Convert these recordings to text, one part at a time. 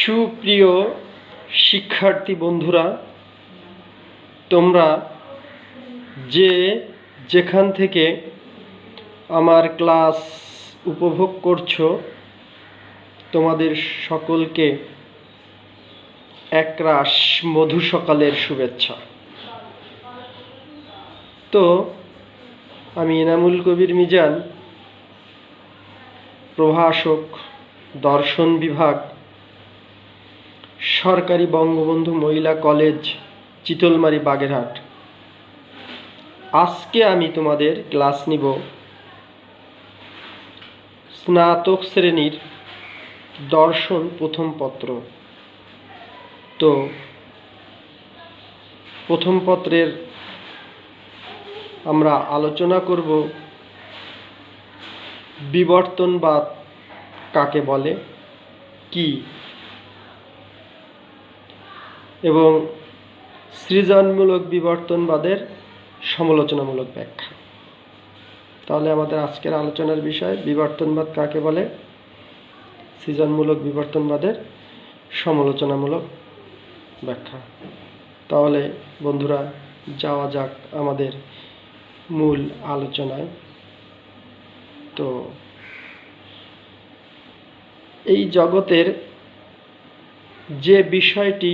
সুপ্রিয় শিক্ষার্থী বন্ধুরা, তোমরা যে যেখান থেকে আমার ক্লাস উপভোগ করছো, তোমাদের সকলকে একরাশ মধু সকালের শুভেচ্ছা। তো আমি এনামুল কবির মিজান, প্রভাষক, দর্শন বিভাগ, সরকারি বঙ্গবন্ধু মহিলা কলেজ, চিতলমারি, বাগেরহাট। আজকে আমি তোমাদের ক্লাস নিব স্নাতক শ্রেণীর দর্শন প্রথম পত্র। তো প্রথম পত্রের আমরা আলোচনা করব বিবর্তনবাদ কাকে বলে, কি, এবং সৃজনমূলক বিবর্তনবাদের সমালোচনামূলক ব্যাখ্যা। তাহলে আমাদের আজকের আলোচনার বিষয় বিবর্তনবাদ কাকে বলে, সৃজনমূলক বিবর্তনবাদের সমালোচনামূলক ব্যাখ্যা। তাহলে বন্ধুরা, যাওয়া যাক আমাদের মূল আলোচনায়। তো এই জগতের যে বিষয়টি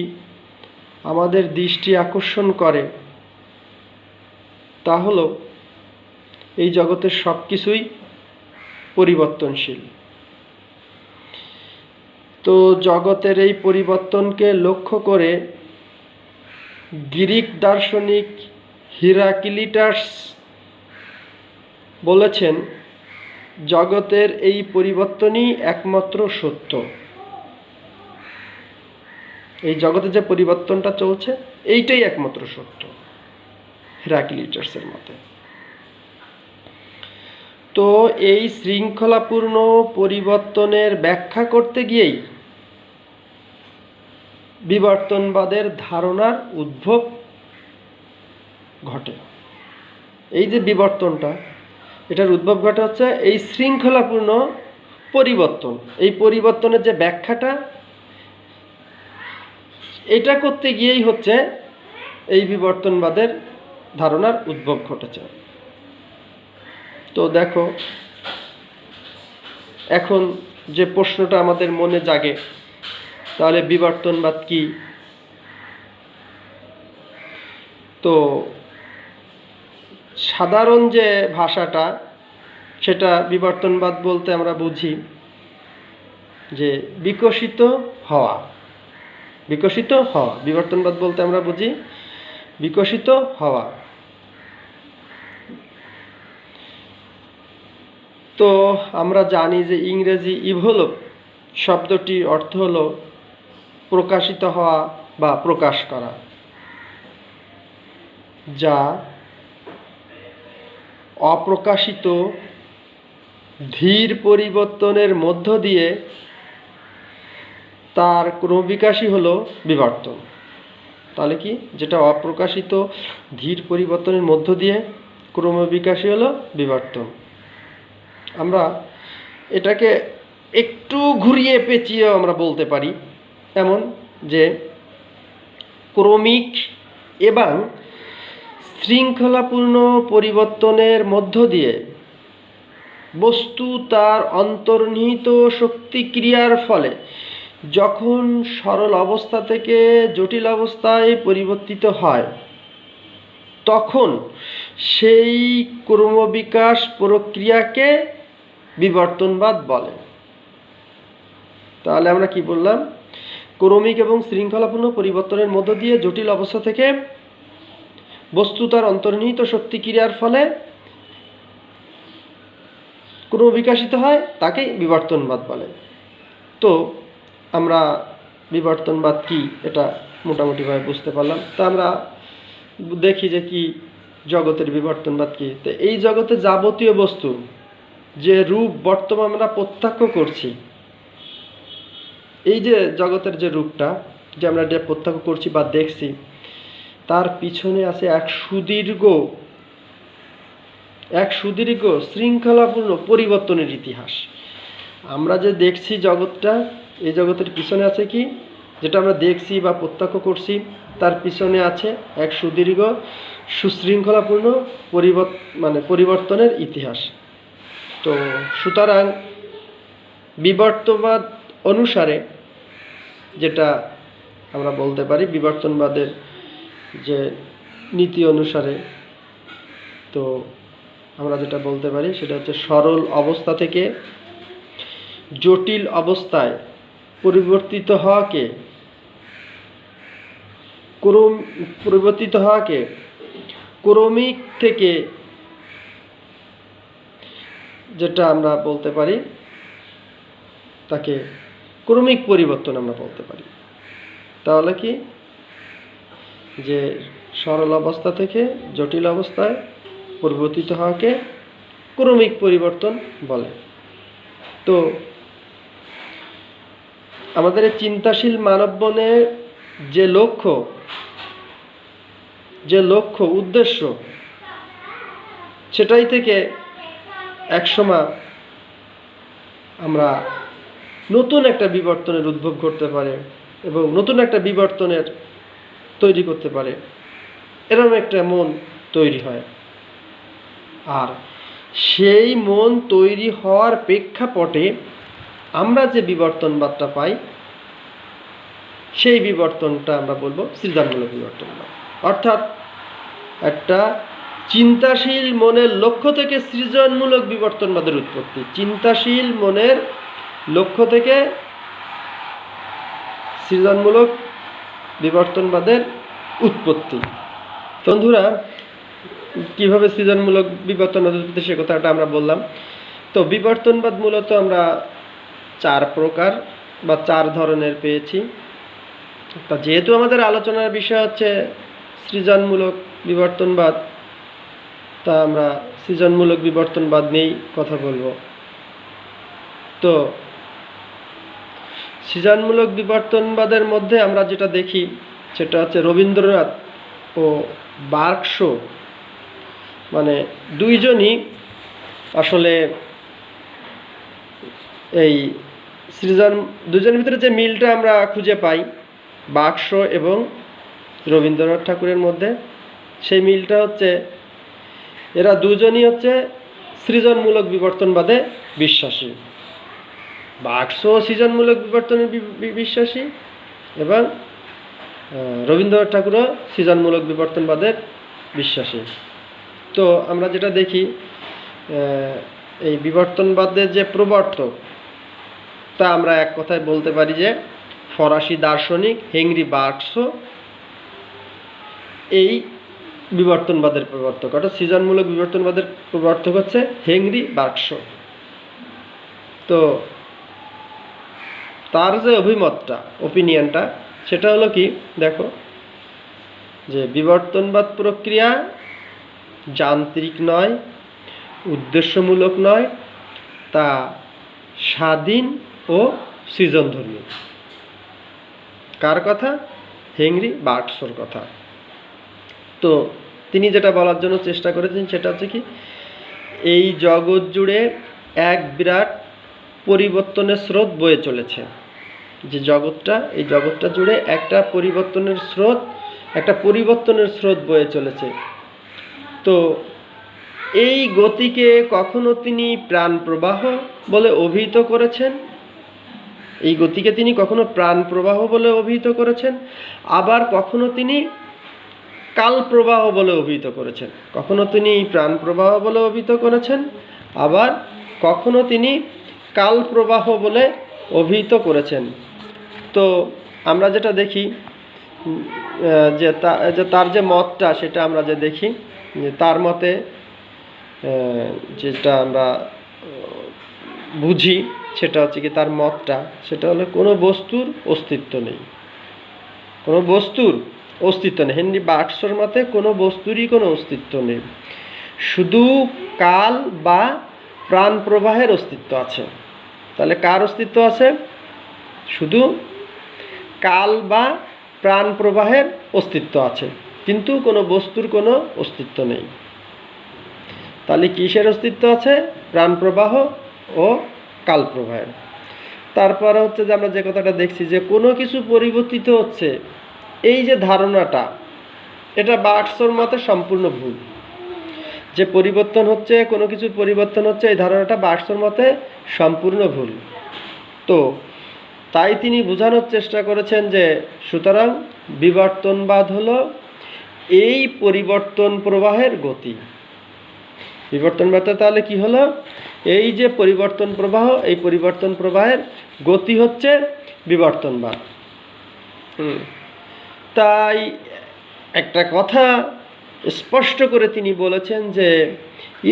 আমাদের দৃষ্টি আকর্ষণ করে তা হলো এই জগতের সব কিছুই পরিবর্তনশীল। তো জগতের এই পরিবর্তনকে লক্ষ্য করে গ্রিক দার্শনিক হিরাক্লিটাস বলেছেন, জগতের এই পরিবর্তনই একমাত্র সত্য। এই জগতে যে পরিবর্তনটা চলছে এইটাই একমাত্র সত্য হিরাক্লিটাসের মতে। তো এই শৃঙ্খলাপূর্ণ পরিবর্তনের ব্যাখ্যা করতে গিয়েই বিবর্তনবাদের ধারণার উদ্ভব ঘটে। এই যে বিবর্তনটা, এটার উদ্ভব ঘটে হচ্ছে এই শৃঙ্খলাপূর্ণ পরিবর্তন। এই পরিবর্তনের যে ব্যাখ্যাটা, এটা করতে গিয়েই হচ্ছে এই বিবর্তনবাদের ধারণার উদ্ভব ঘটেছে। তো দেখো, এখন যে প্রশ্নটা আমাদের মনে জাগে, তাহলে বিবর্তনবাদ কি? তো সাধারণ যে ভাষাটা, সেটা বিবর্তনবাদ বলতে আমরা বুঝি যে বিকশিত হওয়া। বিকশিত হওয়া, বিবর্তনবাদ বলতে আমরা বুঝি বিকশিত হওয়া। তো আমরা জানি যে ইংরেজি ইভলভ শব্দটির অর্থ হলো প্রকাশিত হওয়া বা প্রকাশ করা, যা অপ্রকাশিত ধীর পরিবর্তনের মধ্য দিয়ে তার ক্রমবিকাশই হলো বিবর্তন। তাহলে কি, যেটা অপ্রকাশিত ধীর পরিবর্তনের মধ্য দিয়ে ক্রমবিকাশই হলো বিবর্তন। আমরা এটাকে একটু ঘুরিয়ে পেঁচিয়েও আমরা বলতে পারি এমন যে ক্রমিক এবং শৃঙ্খলাপূর্ণ পরিবর্তনের মধ্য দিয়ে বস্তু তার অন্তর্নিহিত শক্তিক্রিয়ার ফলে যখন সরল অবস্থা থেকে জটিল অবস্থায় পরিবর্তিত হয়, তখন সেই ক্রমবিকাশ প্রক্রিয়াকে বিবর্তনবাদ বলে। তাহলে আমরা কি বললাম? ক্রমিক এবং শৃঙ্খলাপূর্ণ পরিবর্তনের মধ্য দিয়ে জটিল অবস্থা থেকে বস্তু তার অন্তর্নিহিত শক্তিক্রিয়ার ফলে ক্রমবিকাশিত হয়, তাকে বিবর্তনবাদ বলে। তো আমরা বিবর্তনবাদ কি, এটা মোটামুটিভাবে বুঝতে পারলাম। তা আমরা দেখি যে কি জগতের বিবর্তনবাদ কি। তো এই জগতে যাবতীয় বস্তু যে রূপ বর্তমান আমরা প্রত্যক্ষ করছি, এই যে জগতের যে রূপটা যে আমরা প্রত্যক্ষ করছি বা দেখছি, তার পিছনে আছে এক সুদীর্ঘ শৃঙ্খলাপূর্ণ পরিবর্তনের ইতিহাস। আমরা যে দেখছি জগৎটা, এই জগতের পিছনে আছে কি, যেটা আমরা দেখছি বা প্রত্যক্ষ করছি, তার পিছনে আছে এক সুদীর্ঘ সুশৃঙ্খলাপূর্ণ পরিবর্তনের ইতিহাস। তো সুতরাং বিবর্তনবাদ অনুসারে যেটা আমরা বলতে পারি, বিবর্তনবাদের যে নীতি অনুসারে, তো আমরা যেটা বলতে পারি সেটা হচ্ছে সরল অবস্থা থেকে জটিল অবস্থায় পরিবর্তিত হওয়াকে ক্রমিক থেকে, যেটা আমরা বলতে পারি তাকে ক্রমিক পরিবর্তন আমরা বলতে পারি। তাহলে কি, যে সরল অবস্থা থেকে জটিল অবস্থায় পরিবর্তিত হওয়াকে ক্রমিক পরিবর্তন বলে। তো আমাদের এই চিন্তাশীল মানবমনের যে লক্ষ্য উদ্দেশ্য, সেটাই থেকে একসময় আমরা নতুন একটা বিবর্তনের উদ্ভব করতে পারে এবং নতুন একটা বিবর্তনের তৈরি করতে পারে, এরকম একটা মন তৈরি হয়। আর সেই মন তৈরি হওয়ার প্রেক্ষাপটে আমরা যে বিবর্তনবাদটা পাই, সেই বিবর্তনটা আমরা বলবো সৃজনমূলক বিবর্তনবাদ। অর্থাৎ একটা চিন্তাশীল মনের লক্ষ্য থেকে সৃজনমূলক বিবর্তনবাদের উৎপত্তি। চিন্তাশীল মনের লক্ষ্য থেকে সৃজনমূলক বিবর্তনবাদের উৎপত্তি। বন্ধুরা, কিভাবে সৃজনমূলক বিবর্তনবাদের উৎপত্তি সে কথাটা আমরা বললাম। তো বিবর্তনবাদ মূলত আমরা 4 প্রকার বা 4 ধরনের পেয়েছি। তা যেহেতু আমাদের আলোচনার বিষয় হচ্ছে সৃজনমূলক বিবর্তনবাদ, তা আমরা সৃজনমূলক বিবর্তনবাদ নিয়েই কথা বলবো। তো সৃজনমূলক বিবর্তনবাদের মধ্যে আমরা যেটা দেখি সেটা হচ্ছে রবীন্দ্রনাথ ও বার্কশো, মানে আসলে এই দুজনের ভিতরে যে মিলটা আমরা খুঁজে পাই বার্কশো এবং রবীন্দ্রনাথ ঠাকুরের মধ্যে, সেই মিলটা হচ্ছে এরা দুজনই হচ্ছে সৃজনমূলক বিবর্তনবাদে বিশ্বাসী। বার্কশো সৃজনমূলক বিবর্তনে বিশ্বাসী এবং রবীন্দ্রনাথ ঠাকুরও সৃজনমূলক বিবর্তনবাদের বিশ্বাসী। তো আমরা যেটা দেখি, এই বিবর্তনবাদের যে প্রবর্তক, তা আমরা এক কথায় বলতে পারি যে ফরাসি দার্শনিক হেনরি বার্কশো এই বিবর্তনবাদের প্রবর্তক। অর্থাৎ সৃজনমূলক বিবর্তনবাদের প্রবর্তক হচ্ছে হেনরি বার্কশো। তো তার যে ওপিনিয়নটা সেটা হলো কি, দেখো, যে বিবর্তনবাদ প্রক্রিয়া যান্ত্রিক নয়, উদ্দেশ্যমূলক নয়, তা স্বাধীন ও সৃজনধর্মী। কার কথা? হেনরি বার্কশোর কথা। তো তিনি যেটা বলার জন্য চেষ্টা করেছেন সেটা হচ্ছে কি, এই জগৎ জুড়ে এক বিরাট পরিবর্তনের স্রোত বয়ে চলেছে। যে এই জগৎটা জুড়ে একটা পরিবর্তনের স্রোত বয়ে চলেছে। তো এই গতিকে কখনো তিনি প্রাণ প্রবাহ বলে অভিহিত করেছেন, আবার কখনো তিনি কাল প্রবাহ বলে অভিহিত করেছেন। আবার কখনো তিনি কাল প্রবাহ বলে অভিহিত করেছেন। তো আমরা যেটা দেখি যে তার যে মতটা, সেটা আমরা যে দেখি যে তার মতে যেটা আমরা বুঝি সেটা হচ্ছে কি, তার মতটা সেটা হলো কোনো বস্তুর অস্তিত্ব নেই। হেনরি বার্কশোর মতে কোনো বস্তুরই কোনো অস্তিত্ব নেই, শুধু কাল বা প্রাণ প্রবাহের অস্তিত্ব আছে। তাহলে কার অস্তিত্ব আছে? শুধু কাল বা প্রাণ প্রবাহের অস্তিত্ব আছে, কিন্তু কোনো বস্তুর কোনো অস্তিত্ব নেই। তাহলে কিসের অস্তিত্ব আছে? প্রাণ প্রবাহ ও কাল প্রবাহের। তারপরে হচ্ছে যে আমরা যে কথাটা দেখছি যে কোনো কিছু পরিবর্তিত হচ্ছে, এই যে ধারণাটা, এটা বার্কসের মতে সম্পূর্ণ ভুল। যে পরিবর্তন হচ্ছে, কোনো কিছু পরিবর্তন হচ্ছে, এই ধারণাটা বার্কসের মতে সম্পূর্ণ ভুল। তো তাই তিনি বোঝানোর চেষ্টা করেছেন যে সুতরাং বিবর্তনবাদ হলো এই পরিবর্তন প্রবাহের গতি। বিবর্তনবাদটা তাহলে কি হলো? এই যে পরিবর্তন প্রবাহ, এই পরিবর্তন প্রবাহের গতি হচ্ছে বিবর্তনবাদ। তাই একটা কথা স্পষ্ট করে তিনি বলেছেন যে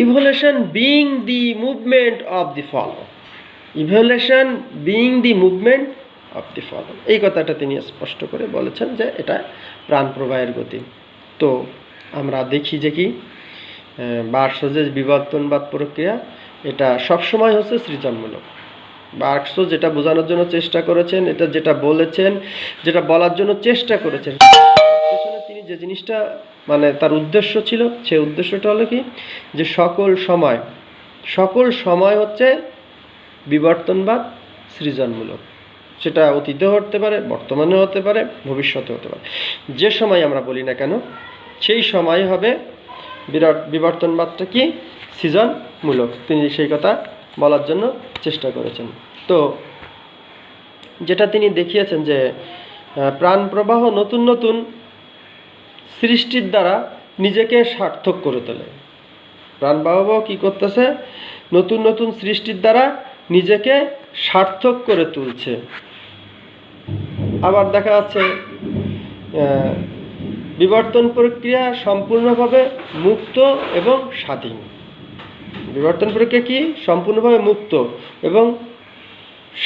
evolution being the movement of the follow, evolution being the movement of the follow, এই কথাটা তিনি স্পষ্ট করে বলেছেন যে এটা প্রাণ প্রবাহের গতি। তো আমরা দেখি যে কি বার্কস যে বিবর্তনবাদ প্রক্রিয়া, এটা সবসময় হচ্ছে সৃজনমূলক। বার্কস যেটা বোঝানোর জন্য চেষ্টা করেছেন, এটা যেটা বলেছেন, যেটা বলার জন্য চেষ্টা করেছেন, তিনি যে জিনিসটা মানে তার উদ্দেশ্য ছিল, সেই উদ্দেশ্যটা হলো কি যে সকল সময় হচ্ছে বিবর্তনবাদ সৃজনমূলক। সেটা অতীতেও হতে পারে, বর্তমানেও হতে পারে, ভবিষ্যতে হতে পারে। যে সময় আমরা বলি না কেন, সেই সময় হবে বিবর্তনবাদটা কি সৃজনমূলক। তিনি সেই কথা বলার জন্য চেষ্টা করেছেন। তো যেটা তিনি দেখিয়েছেন যে প্রাণ প্রবাহ নতুন নতুন সৃষ্টির দ্বারা নিজেকে সার্থক করে তোলে। প্রাণ প্রবাহ কি করতেছে? নতুন নতুন সৃষ্টির দ্বারা নিজেকে সার্থক করে তুলছে। আবার দেখা যাচ্ছে বিবর্তন প্রক্রিয়া সম্পূর্ণভাবে মুক্ত এবং স্বাধীন। বিবর্তন প্রক্রিয়া কি? সম্পূর্ণভাবে মুক্ত এবং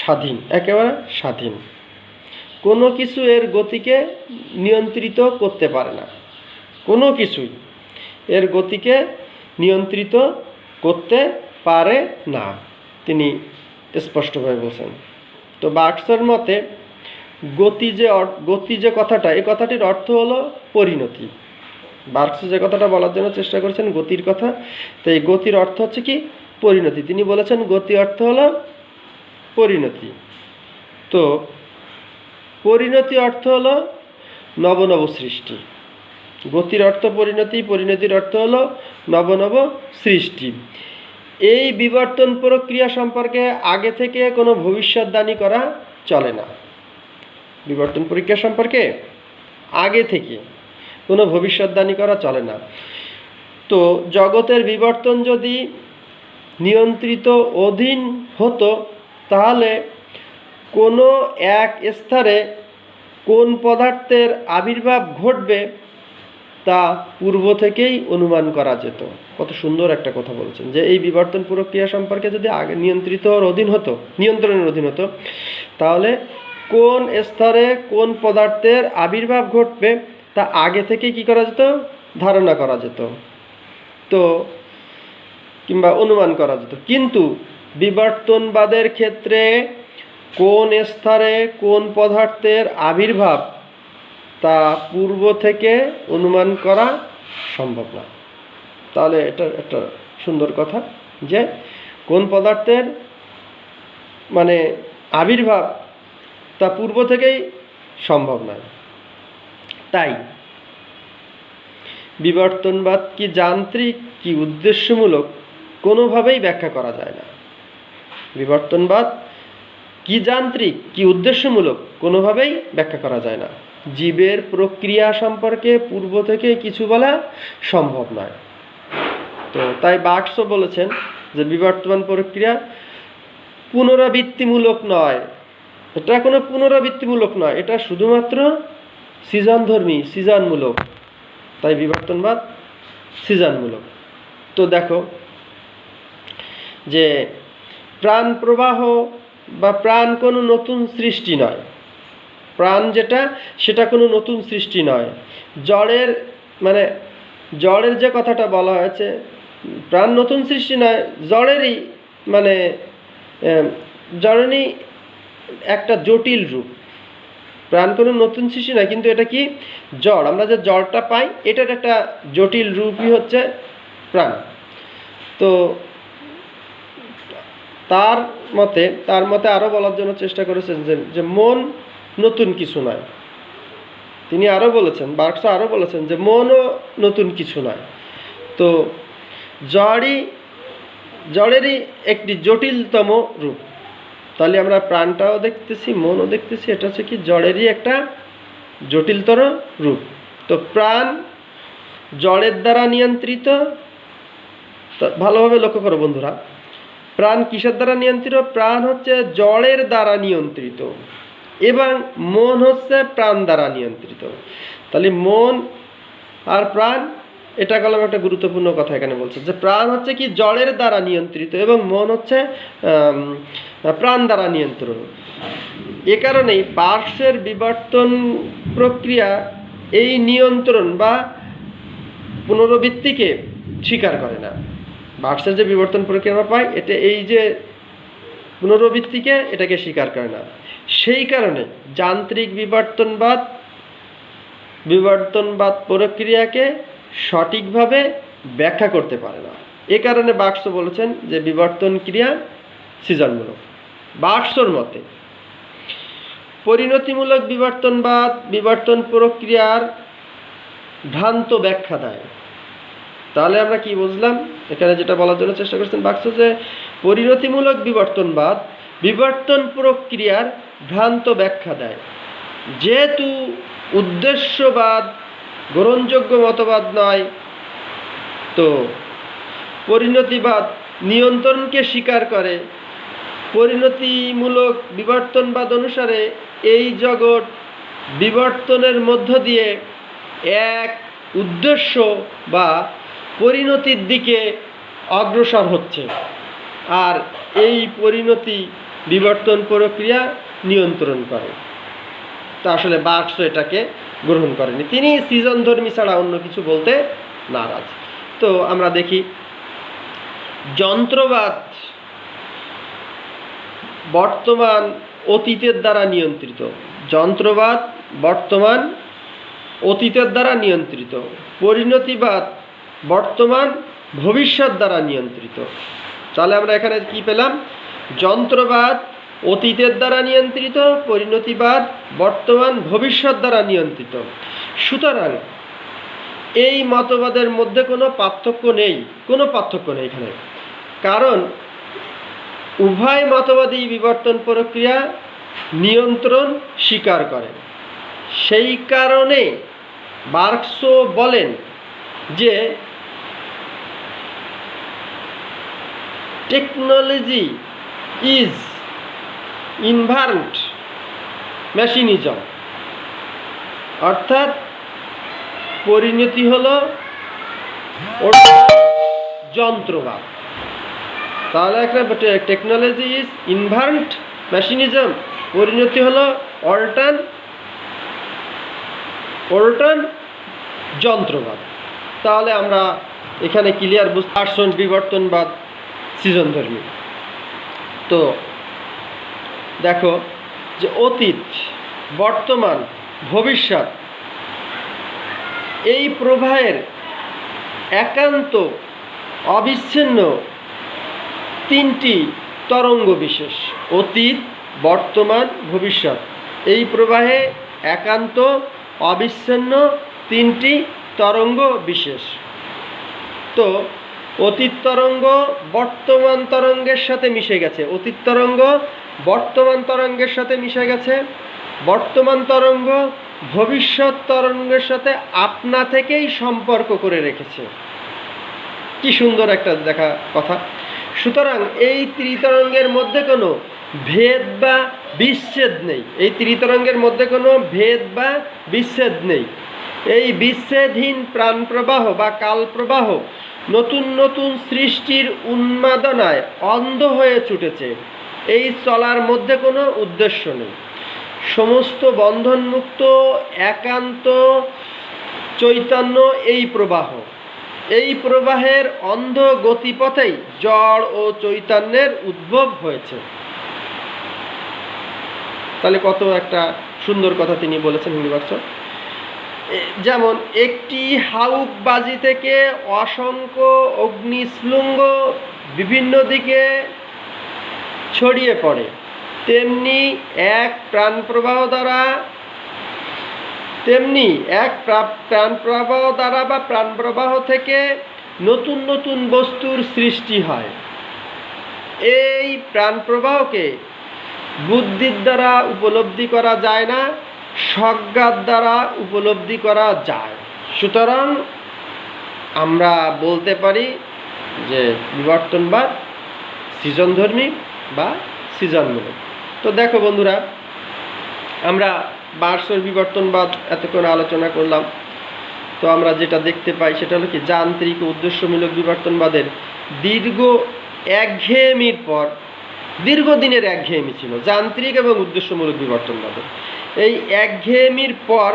স্বাধীন, একেবারে স্বাধীন। কোনো কিছু এর গতিকে নিয়ন্ত্রিত করতে পারে না, কোনো কিছুই এর গতিকে নিয়ন্ত্রিত করতে পারে না, তিনি স্পষ্টভাবে বলছেন। তো বার্কসের মতে গতি যে কথাটা, এই কথাটির অর্থ হলো পরিণতি। বার্কস যে কথাটা বলার জন্য চেষ্টা করেছেন গতির কথা, তো এই গতির অর্থ হচ্ছে কি? পরিণতি। তিনি বলেছেন গতি অর্থ হলো পরিণতি। তো পরিণতি অর্থ হলো নব নব সৃষ্টি। গতির অর্থ পরিণতি, পরিণতির অর্থ হলো নব নব সৃষ্টি। এই বিবর্তন প্রক্রিয়া সম্পর্কে আগে থেকে কোনো ভবিষ্যৎবাণী করা চলে না। বিবর্তন প্রক্রিয়া সম্পর্কে আগে থেকে কোনো ভবিষ্যৎবাণী করা চলে না। তো জগতের বিবর্তন যদি নিয়ন্ত্রিত অধীন হতো, তাহলে কোনো এক স্তরে কোন পদার্থের আবির্ভাব ঘটবে তা পূর্ব থেকেই অনুমান করা যেত। কত সুন্দর একটা কথা বলছেন যে এই বিবর্তন প্রক্রিয়া সম্পর্কে যদি আগে নিয়ন্ত্রণের অধীন হতো, তাহলে কোন স্তরে কোন পদার্থের আবির্ভাব ঘটবে তা আগে থেকে কি করা যেত? ধারণা করা যেত, তো কিংবা অনুমান করা যেত। কিন্তু বিবর্তনবাদের ক্ষেত্রে কোন স্তরে কোন পদার্থের আবির্ভাব তা পূর্ব থেকে অনুমান করা সম্ভব না। তাহলে এটা একটা সুন্দর কথা যে কোন পদার্থের মানে আবির্ভাব তা পূর্ব থেকেই সম্ভব নয়। তাই বিবর্তনবাদ কি যান্ত্রিক কি উদ্দেশ্যমূলক কোনোভাবেই ব্যাখ্যা করা যায় না। বিবর্তনবাদ কি যান্ত্রিক কি উদ্দেশ্যমূলক কোনোভাবেই ব্যাখ্যা করা যায় না। জীবের প্রক্রিয়া সম্পর্কে পূর্ব থেকে কিছু বলা সম্ভব নয়। তো তাই বার্কসও বলেছেন যে বিবর্তন প্রক্রিয়া পুনরাবৃত্তিমূলক নয়, এটা কোনো পুনরাবৃত্তিমূলক নয়, এটা শুধুমাত্র সৃজনমূলক। তাই বিবর্তনবাদ সৃজনমূলক। তো দেখো যে প্রাণ প্রবাহ বা প্রাণ কোনো নতুন সৃষ্টি নয়। প্রাণ যেটা, সেটা কোনো নতুন সৃষ্টি নয়। জড়ের যে কথাটা বলা হয়েছে, প্রাণ নতুন সৃষ্টি নয়, জড়েরই জড়েরই একটা জটিল রূপ। প্রাণ কোনো নতুন সৃষ্টি নয়, কিন্তু এটা কি? জড়। আমরা যে জড়টা পাই, এটার একটা জটিল রূপই হচ্ছে প্রাণ। তো তার মতে আরও বলার জন্য চেষ্টা করেছেন যে মন নতুন কিছু নয়। তিনি আরও বলেছেন, বার্কস আরও বলেছেন যে মনও নতুন কিছু নয়। তো জড়েরই একটি জটিলতম রূপ। তাহলে আমরা প্রাণটাও দেখতেছি, মনও দেখতেছি, এটা হচ্ছে কি জড়েরই একটা জটিলতর রূপ। তো প্রাণ জড়ের দ্বারা নিয়ন্ত্রিত। ভালোভাবে লক্ষ্য করো বন্ধুরা, প্রাণ কিসের দ্বারা নিয়ন্ত্রিত? প্রাণ হচ্ছে জড়ের দ্বারা নিয়ন্ত্রিত এবং মন হচ্ছে প্রাণ দ্বারা নিয়ন্ত্রিত। তাহলে মন আর প্রাণ, এটা গেলাম একটা গুরুত্বপূর্ণ কথা এখানে বলছে যে প্রাণ হচ্ছে কি জড়ের দ্বারা নিয়ন্ত্রিত এবং মন হচ্ছে প্রাণ দ্বারা নিয়ন্ত্রণ। এ কারণেই বার্কসের বিবর্তন প্রক্রিয়া এই নিয়ন্ত্রণ বা পুনরাবৃত্তিকে স্বীকার করে না। বার্কসের যে বিবর্তন প্রক্রিয়া আমরা পাই, এটা এই যে পুনরাবৃত্তিকে এটাকে স্বীকার করে না। সেই কারণে যান্ত্রিক বিবর্তনবাদ প্রক্রিয়াকে সঠিকভাবে ব্যাখ্যা করতে পারে না। এ কারণে বার্কস বলেছেন যে বিবর্তন ক্রিয়া সৃজনমূলক। বার্কসের মতে পরিণতিমূলক বিবর্তন প্রক্রিয়ার ভ্রান্ত ব্যাখ্যা দেয়। তাহলে আমরা কি বুঝলাম? এখানে যেটা বলার জন্য চেষ্টা করছেন বার্কস, যে পরিণতিমূলক বিবর্তন প্রক্রিয়ার ভ্রান্ত ব্যাখ্যা দেয়। যেহেতু উদ্দেশ্যবাদ গ্রহণযোগ্য মতবাদ নয়, তো পরিণতিবাদ নিয়ন্ত্রণকে স্বীকার করে। পরিণতিমূলক বিবর্তনবাদ অনুসারে এই জগৎ বিবর্তনের মধ্য দিয়ে এক উদ্দেশ্য বা পরিণতির দিকে অগ্রসর হচ্ছে, আর এই পরিণতি বিবর্তন প্রক্রিয়া নিয়ন্ত্রণ করে। তা আসলে বার্কস এটাকে গ্রহণ করেনি। তিনি সৃজনধর্মী ছাড়া অন্য কিছু বলতে নারাজ। তো আমরা দেখি যন্ত্রবাদ বর্তমান অতীতের দ্বারা নিয়ন্ত্রিত। যন্ত্রবাদ বর্তমান অতীতের দ্বারা নিয়ন্ত্রিত। পরিণতিবাদ বর্তমান ভবিষ্যৎ দ্বারা নিয়ন্ত্রিত। তাহলে আমরা এখানে কি পেলাম? যন্ত্রবাদ অতীতের দ্বারা নিয়ন্ত্রিত, পরিণতিবাদ বর্তমান ভবিষ্যৎ দ্বারা নিয়ন্ত্রিত। সুতরাং এই মতবাদের মধ্যে কোনো পার্থক্য নেই এখানে, কারণ উভয় মতবাদী বিবর্তন প্রক্রিয়া নিয়ন্ত্রণ স্বীকার করে। সেই কারণে বার্কস বলেন যে টেকনোলজি ইজ ইনভার্ন্ট মেশিনিজম, অর্থাৎ পরিণতি হলো যন্ত্রবাদ। তাহলে একটা টেকনোলজি ইজ ইনভার্ন্ট মেশিনিজম, পরিণতি হলো অল্টার্ন যন্ত্রবাদ। তাহলে আমরা এখানে ক্লিয়ার বুঝতে পারছি বিবর্তনবাদ সৃজনধর্মী। তো দেখো যে অতীত, বর্তমান, ভবিষ্যৎ এই প্রবাহের একান্ত অবিচ্ছিন্ন তিনটি তরঙ্গ বিশেষ। অতীত, বর্তমান, ভবিষ্যৎ এই প্রবাহে একান্ত অবিচ্ছিন্ন তিনটি তরঙ্গ বিশেষ। তো অতীত তরঙ্গ বর্তমান তরঙ্গের সাথে মিশে গেছে, অতীত তরঙ্গ বর্তমান তরঙ্গের সাথে মিশে গেছে, বর্তমান তরঙ্গ ভবিষ্যৎ তরঙ্গের সাথে আপনা থেকেই সম্পর্ক করে রেখেছে। কি সুন্দর একটা দেখা কথা। সুতরাং এই ত্রিতরঙ্গের মধ্যে কোনো ভেদ বা বিচ্ছেদ নেই। এই ত্রিতরঙ্গের মধ্যে কোনো ভেদ বা বিচ্ছেদ নেই। এই বিচ্ছেদহীন প্রাণ প্রবাহ বা কাল প্রবাহ নতুন নতুন সৃষ্টির উন্মাদনায় অন্ধ হয়ে ছুটেছে। এই চলার মধ্যে কোনো উদ্দেশ্য নেই। সমস্ত বন্ধনমুক্ত একান্ত চৈতন্য এই প্রবাহ। এই প্রবাহের অন্ধ গতিপথেই জড় ও চৈতন্যের উদ্ভব হয়েছে। তাহলে কত একটা সুন্দর কথা তিনি বলেছেন হিন্দুবাক্স। যেমন একটি হাউকবাজি থেকে অসংখ্য অগ্নিস্ফুলিঙ্গ বিভিন্ন দিকে ছড়িয়ে পড়ে, তেমনি এক প্রাণপ্রবাহ দ্বারা বা প্রাণপ্রবাহ থেকে নতুন নতুন বস্তুর সৃষ্টি হয়। এই প্রাণপ্রবাহকে বুদ্ধির দ্বারা উপলব্ধি করা যায় না, সজ্ঞার দ্বারা উপলব্ধি করা যায়। সুতরাং আমরা বলতে পারি যে বিবর্তনবাদ সৃজনধর্মী বা সৃজনমূলক। তো দেখো বন্ধুরা, আমরা বার্সের বিবর্তনবাদ এতক্ষণ আলোচনা করলাম। তো আমরা যেটা দেখতে পাই সেটা হলো কি, যান্ত্রিক ও উদ্দেশ্যমূলক বিবর্তনবাদের দীর্ঘদিনের একঘেয়েমি ছিল যান্ত্রিক এবং উদ্দেশ্যমূলক বিবর্তনবাদের। এই একঘেয়েমির পর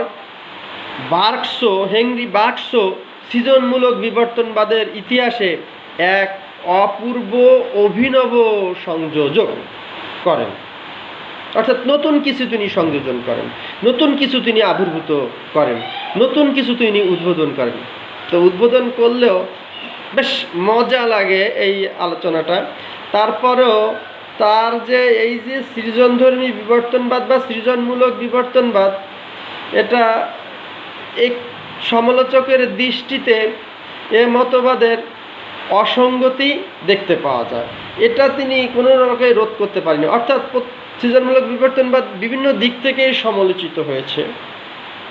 হেনরি বার্কসো সৃজনমূলক বিবর্তনবাদের ইতিহাসে এক অপূর্ব অভিনব সংযোজন করেন, অর্থাৎ নতুন কিছু তিনি সংযোজন করেন, নতুন কিছু তিনি আবির্ভূত করেন, নতুন কিছু তিনি উদ্বোধন করেন। তো উদ্বোধন করলেও বেশ মজা লাগে এই আলোচনাটা। তারপরেও তার যে এই যে সৃজনধর্মী বিবর্তনবাদ বা সৃজনমূলক বিবর্তনবাদ, এটা এক সমালোচকের দৃষ্টিতে এ মতবাদের অসঙ্গতি দেখতে পাওয়া যায়। এটা তিনি কোনো রকমে রোধ করতে পারেনি। অর্থাৎ সৃজনমূলক বিবর্তনবাদ বিভিন্ন দিক থেকেই সমালোচিত হয়েছে,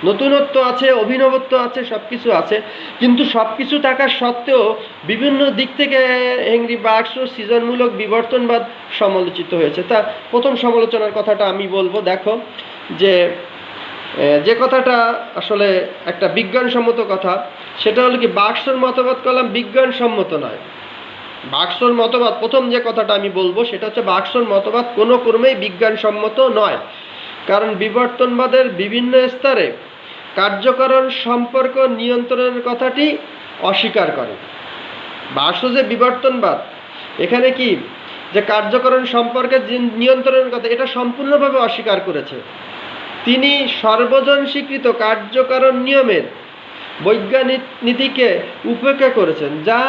নতুনত্ব আছে, অভিনবত্ব আছে, সব কিছু আছে, কিন্তু সব কিছু থাকা সত্ত্বেও বিভিন্ন দিক থেকে হেনরি বার্কসো সৃজনমূলক বিবর্তনবাদ সমালোচিত হয়েছে। তা প্রথম সমালোচনার কথাটা আমি বলবো। দেখো যে কথাটা আসলে একটা বিজ্ঞানসম্মত কথা, সেটা হলো কি, বার্কসোর মতবাদ কলাম বিজ্ঞানসম্মত নয়। বার্কসোর মতবাদ, প্রথম যে কথাটা আমি বলবো সেটা হচ্ছে, বার্কসোর মতবাদ কোনো ক্রমেই বিজ্ঞানসম্মত নয়। কারণ বিবর্তনবাদের বিভিন্ন স্তরে কার্যকরণ সম্পর্ক নিয়ন্ত্রণের কথাটি অস্বীকার করে। বার্কসো যে বিবর্তনবাদ, এখানে কি যে কার্যকরণ সম্পর্কে যে নিয়ন্ত্রণের কথা, এটা সম্পূর্ণভাবে অস্বীকার করেছে। তিনি সর্বজন স্বীকৃত কার্যকরণ নিয়মের বৈজ্ঞানিক নীতিকে উপেক্ষা করেছেন, যা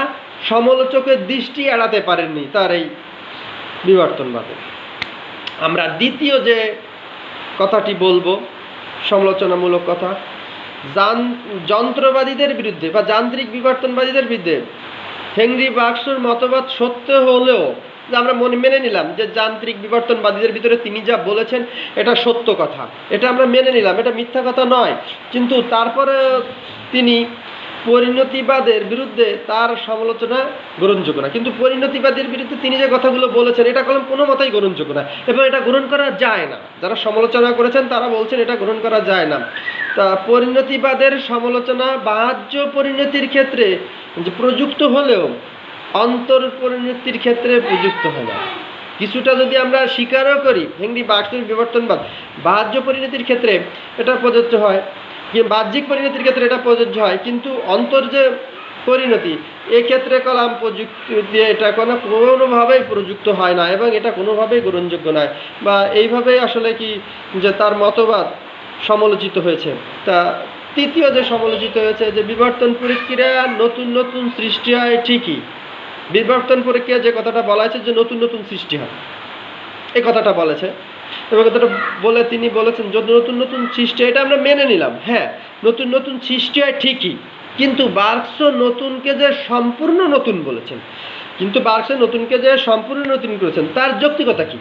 সমালোচকের দৃষ্টি এড়াতে পারেননি তার এই বিবর্তনবাদে। আমরা দ্বিতীয় যে কথাটি বলবো, সমালোচনামূলক কথা, যন্ত্রবাদীদের বিরুদ্ধে বা যান্ত্রিক বিবর্তনবাদীদের বিরুদ্ধে হেনরি বার্কসোর মতবাদ সত্য হলেও, যে আমরা মেনে নিলাম যে যান্ত্রিক বিবর্তনবাদীদের ভিতরে তিনি যা বলেছেন এটা সত্য কথা, এটা আমরা মেনে নিলাম, এটা মিথ্যা কথা নয়, কিন্তু তারপরে তিনি পরিণতিবাদের বিরুদ্ধে তার সমালোচনা গ্রহণযোগ্য না। কিন্তু পরিণতিবাদের বিরুদ্ধে তিনি যে কথাগুলো বলেছেন এটা কোনো মতেই গ্রহণযোগ্য না, এবং এটা গ্রহণ করা যায় না। যারা সমালোচনা করেছেন তারা বলছেন এটা গ্রহণ করা যায় না। তা পরিণতিবাদের সমালোচনা বাহ্য পরিণতির ক্ষেত্রে যে প্রযুক্ত হলেও অন্তর পরিণতির ক্ষেত্রে প্রযুক্ত হয় না। কিছুটা যদি আমরা স্বীকারও করি, হেনরি বার্কসোর বিবর্তনবাদ বাহ্য পরিণতির ক্ষেত্রে এটা প্রযোজ্য হয়, বাহ্যিক পরিণতির ক্ষেত্রে এটা প্রযোজ্য হয়, কিন্তু অন্তর যে পরিণতি, এক্ষেত্রে কলাম প্রযুক্তি দিয়ে এটা কোনোভাবেই প্রযুক্ত হয় না, এবং এটা কোনোভাবেই গ্রহণযোগ্য নয়, বা এইভাবেই আসলে কি যে তার মতবাদ সমালোচিত হয়েছে। তা তৃতীয় যে সমালোচিত হয়েছে, যে বিবর্তন প্রক্রিয়া নতুন নতুন সৃষ্টি হয়, ঠিকই বিবর্তন প্রক্রিয়া যে কথাটা বলা হয়েছে যে নতুন নতুন সৃষ্টি হয়, এই কথাটা বলেছে, এবং কথাটা বলে তিনি বলেছেন যে নতুন নতুন সৃষ্টি, এটা আমরা মেনে নিলাম, হ্যাঁ নতুন নতুন সৃষ্টি হয় ঠিকই, কিন্তু বার্কসো নতুনকে যে সম্পূর্ণ নতুন বলেছেন, কিন্তু বার্কসো নতুনকে যে সম্পূর্ণ নতুন করেছেন, তার যৌক্তিকতা কি?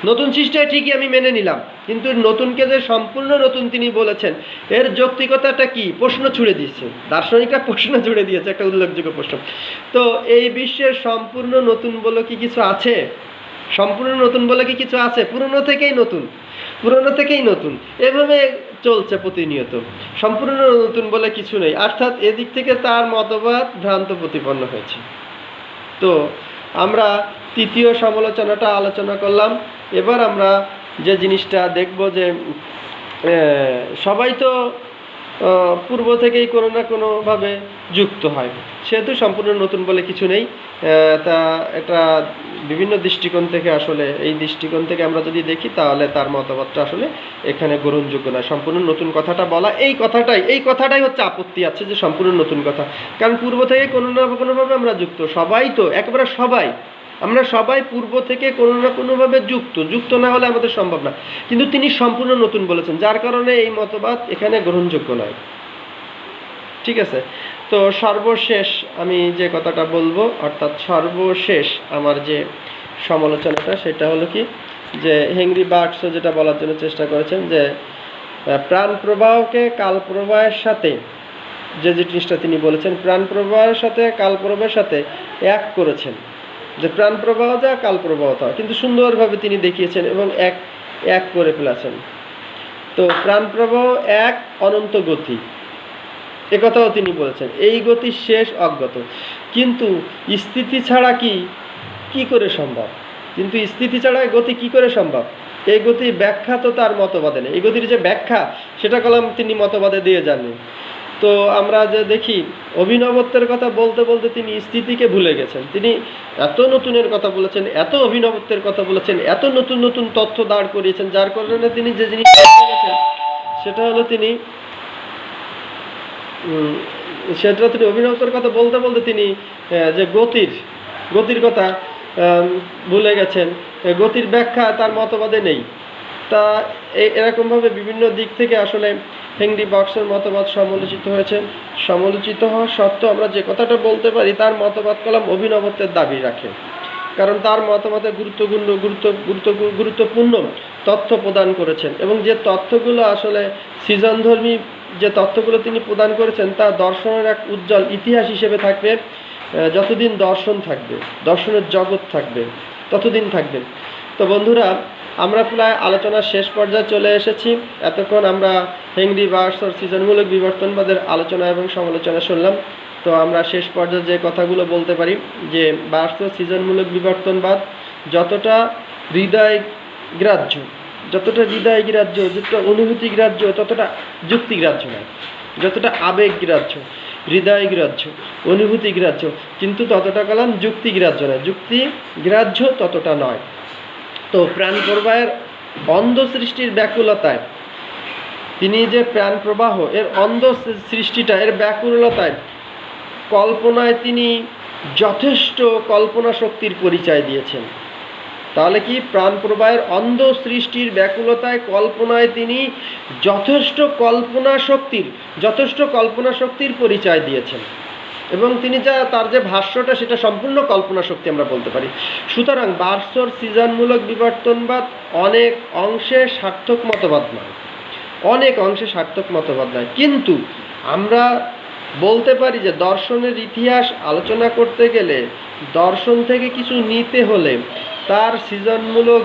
নতুন সৃষ্টি হয় ঠিকই আমি মেনে নিলাম, কিন্তু নতুনকে যে সম্পূর্ণ নতুন তিনি বলেছেন, এর যৌক্তিকতাটা কি? প্রশ্ন ছুড়ে দিয়েছে, দার্শনিকরা প্রশ্ন ছুড়ে দিয়েছে, একটা উল্লেখযোগ্য প্রশ্ন। তো এই বিশ্বের সম্পূর্ণ নতুন বলে কি কিছু আছে? সম্পূর্ণ নতুন বলে কি কিছু আছে? পুরনো থেকেই নতুন, এভাবে চলছে প্রতিনিয়ত, সম্পূর্ণ নতুন বলে কিছু নেই। অর্থাৎ এদিক থেকে তার মতবাদ ভ্রান্ত প্রতিপন্ন হয়েছে। তো আমরা তৃতীয় সমালোচনাটা আলোচনা করলাম। এবার আমরা যে জিনিসটা দেখব, যে সবাই তো পূর্ব থেকেই কোনো না কোনোভাবে যুক্ত হয়, সেহেতু সম্পূর্ণ নতুন বলে কিছু নেই। তা এটা বিভিন্ন দৃষ্টিকোণ থেকে, আসলে এই দৃষ্টিকোণ থেকে আমরা যদি দেখি তাহলে তার মতবাদটা আসলে এখানে গ্রহণযোগ্য না। সম্পূর্ণ নতুন কথাটা বলা, এই কথাটাই হচ্ছে আপত্তি আছে, যে সম্পূর্ণ নতুন কথা, কারণ পূর্ব থেকে কোনো না কোনোভাবে আমরা যুক্ত, সবাই তো একেবারে সবাই, আমরা সবাই পূর্ব থেকে কোনো না কোনোভাবে যুক্ত না হলে আমাদের সম্ভব না, কিন্তু তিনি সম্পূর্ণ নতুন বলেছেন, যার কারণে এই মতবাদ এখানে গ্রহণযোগ্য নয়। ঠিক আছে, তো সর্বশেষ আমি যে কথাটা বলবো, অর্থাৎ সর্বশেষ আমার যে সমালোচনাটা, সেটা হলো কি, যে হেনরি বার্গসও যেটা বলার জন্য চেষ্টা করেছেন, যে প্রাণ প্রবাহকে কাল প্রবাহের সাথে, যে জিনিসটা তিনি বলেছেন, প্রাণ প্রবাহের সাথে কাল প্রবাহের সাথে এক করেছেন, যে প্রাণ প্রবাহ যা কাল প্রবাহ তা, কিন্তু সুন্দরভাবে তিনি দেখিয়েছেন এবং এক করে ফেলেছেন। তো প্রাণ প্রবাহ এক অনন্ত গতি, একথাও তিনি বলেছেন, এই গতি শেষ অজ্ঞাত, কিন্তু স্থিতি ছাড়া কি করে সম্ভব? কিন্তু স্থিতি ছাড়া গতি কি করে সম্ভব? এই গতির ব্যাখ্যা তো তার মতবাদে নেই, এই গতির যে ব্যাখ্যা সেটা কলম তিনি মতবাদে দিয়ে যাননি। তো আমরা যে দেখি অভিনবত্বের কথা বলতে বলতে তিনি স্থিতিকে ভুলে গেছেন। তিনি এত নতুনের কথা বলেছেন, এত অভিনবত্বের কথা বলেছেন, এত নতুন নতুন তথ্য দাঁড় করিয়েছেন, যার কারণে তিনি যে জিনিসটা ভুলে গেছেন সেটা হলো তিনি অভিনবত্বের কথা বলতে বলতে তিনি যে গতির কথা ভুলে গেছেন, গতির ব্যাখ্যা তার মতবাদে নেই। তা এরকমভাবে বিভিন্ন দিক থেকে আসলে হেনরি বার্গসের মতবাদ সমালোচিত হওয়া সত্ত্বেও আমরা যে কথাটা বলতে পারি, তার মতবাদ কলম অভিনবত্বের দাবি রাখে, কারণ তার মতামতে গুরুত্বপূর্ণ তথ্য প্রদান করেছেন, এবং যে তথ্যগুলো আসলে সৃজনধর্মী যে তথ্যগুলো তিনি প্রদান করেছেন, তা দর্শনের এক উজ্জ্বল ইতিহাস হিসেবে থাকবে। যতদিন দর্শন থাকবে, দর্শনের জগৎ থাকবে, ততদিন থাকবে। তো বন্ধুরা, আমরা প্রায় আলোচনার শেষ পর্যায়ে চলে এসেছি। এতক্ষণ আমরা হেনরি বার্গসের সৃজনমূলক বিবর্তনবাদের আলোচনা এবং সমালোচনা শুনলাম। তো আমরা শেষ পর্যায়ে যে কথাগুলো বলতে পারি, যে বার্গসের সৃজনমূলক বিবর্তনবাদ যতটা হৃদয় গ্রাহ্য, যতটা অনুভূতি গ্রাহ্য, ততটা যুক্তি গ্রাহ্য নয়। যতটা আবেগ গ্রাহ্য, হৃদয় গ্রাহ্য, অনুভূতি গ্রাহ্য, কিন্তু ততটা কলম যুক্তি গ্রাহ্য নয়, যুক্তি গ্রাহ্য ততটা নয়। তো প্রাণ প্রবাহের অন্ধ সৃষ্টির ব্যাকুলতায়, তিনি যে প্রাণ প্রবাহ এর অন্ধ সৃষ্টিটা, এর ব্যাকুলতায়, কল্পনায় তিনি যথেষ্ট কল্পনা শক্তির পরিচয় দিয়েছেন। তাহলে কি, প্রাণ প্রবাহের অন্ধ সৃষ্টির ব্যাকুলতায়, কল্পনায় তিনি যথেষ্ট কল্পনা শক্তির পরিচয় দিয়েছেন, এবং তিনি তার যে ভাষ্যটা, সেটা সম্পূর্ণ কল্পনা শক্তি আমরা বলতে পারি। সুতরাং বার্গসের সৃজনমূলক বিবর্তনবাদ অনেক অংশে সার্থক মতবাদ নয়, কিন্তু আমরা বলতে পারি যে দর্শনের ইতিহাস আলোচনা করতে গেলে, দর্শন থেকে কিছু নিতে হলে, তার সৃজনমূলক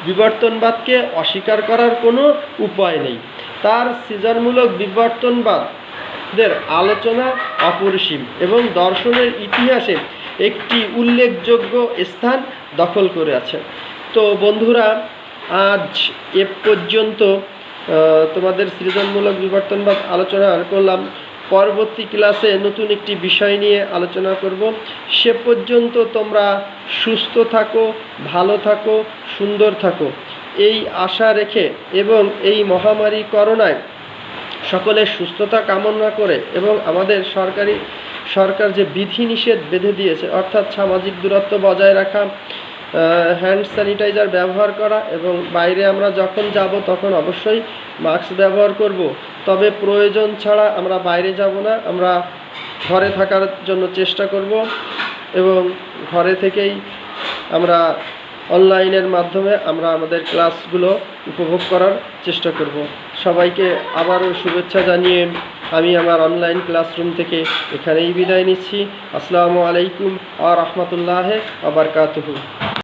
বিবর্তনবাদকে অস্বীকার করার কোনো উপায় নেই। তার সৃজনমূলক বিবর্তনবাদের আলোচনা অপরিসীম এবং দর্শনের ইতিহাসে একটি উল্লেখযোগ্য স্থান দখল করে আছে। তো বন্ধুরা, আজ এ পর্যন্ত তোমাদের সৃজনমূলক বিবর্তনবাদ আলোচনা করলাম। পরবর্তী ক্লাসে নতুন একটি বিষয় নিয়ে আলোচনা করব। সে পর্যন্ত তোমরা সুস্থ থাকো, ভালো থাকো, সুন্দর থাকো, এই আশা রেখে এবং এই মহামারী করোনায় সকলের সুস্থতা কামনা করে, এবং আমাদের সরকার যে বিধিনিষেধ বেঁধে দিয়েছে, অর্থাৎ সামাজিক দূরত্ব বজায় রাখা, হ্যান্ড স্যানিটাইজার ব্যবহার করা, এবং বাইরে আমরা যখন যাব তখন অবশ্যই মাস্ক ব্যবহার করব। তবে প্রয়োজন ছাড়া আমরা বাইরে যাব না, আমরা ঘরে থাকার জন্য চেষ্টা করব, এবং ঘরে থেকেই আমরা অনলাইনের মাধ্যমে আমরা আমাদের ক্লাসগুলো উপভোগ করার চেষ্টা করব। সবাইকে আবারও শুভেচ্ছা জানিয়ে আমি আমার অনলাইন ক্লাসরুম থেকে এখানেই বিদায় নিচ্ছি। আসসালামু আলাইকুম ওয়া রাহমাতুল্লাহি ওয়া বারাকাতুহু।